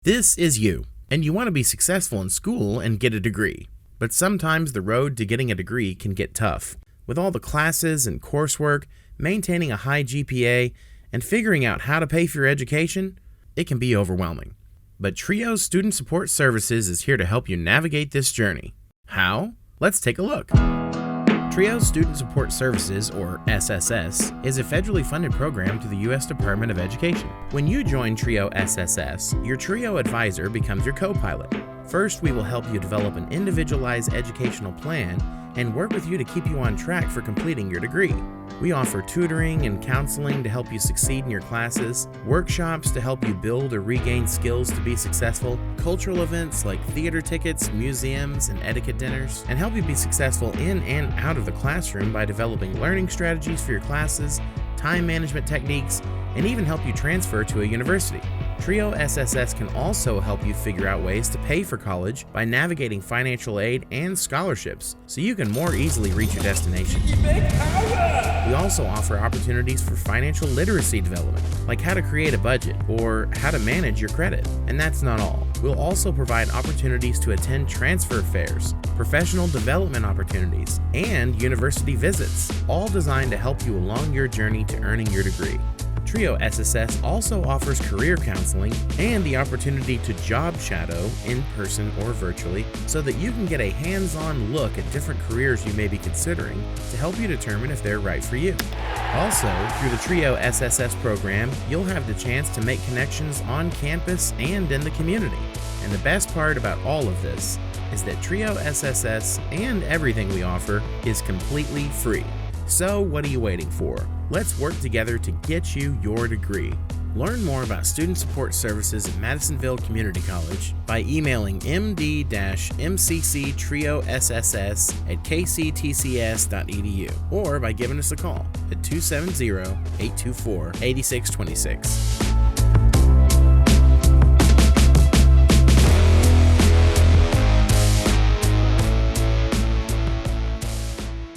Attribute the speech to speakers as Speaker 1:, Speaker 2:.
Speaker 1: This is you, and you want to be successful in school and get a degree. But sometimes the road to getting a degree can get tough. With all the classes and coursework, maintaining a high GPA, and figuring out how to pay for your education, it can be overwhelming. But Trio's Student Support Services is here to help you navigate this journey. How? Let's take a look. Trio's Student Support Services, or SSS, is a federally funded program to the U.S. Department of Education. When you join Trio SSS, your Trio advisor becomes your co-pilot. First, we will help you develop an individualized educational plan and work with you to keep you on track for completing your degree. We offer tutoring and counseling to help you succeed in your classes, workshops to help you build or regain skills to be successful, cultural events like theater tickets, museums, and etiquette dinners, and help you be successful in and out of the classroom by developing learning strategies for your classes, time management techniques, and even help you transfer to a university. Trio SSS can also help you figure out ways to pay for college by navigating financial aid and scholarships so you can more easily reach your destination. We also offer opportunities for financial literacy development, like how to create a budget or how to manage your credit. And that's not all. We'll also provide opportunities to attend transfer fairs, professional development opportunities, and university visits, all designed to help you along your journey to earning your degree. Trio SSS also offers career counseling and the opportunity to job shadow in person or virtually so that you can get a hands-on look at different careers you may be considering to help you determine if they're right for you. Also, through the Trio SSS program, you'll have the chance to make connections on campus and in the community. And the best part about all of this is that Trio SSS and everything we offer is completely free. So what are you waiting for? Let's work together to get you your degree. Learn more about student support services at Madisonville Community College by emailing md-mcctrioSSS@kctcs.edu or by giving us a call at 270-824-8626.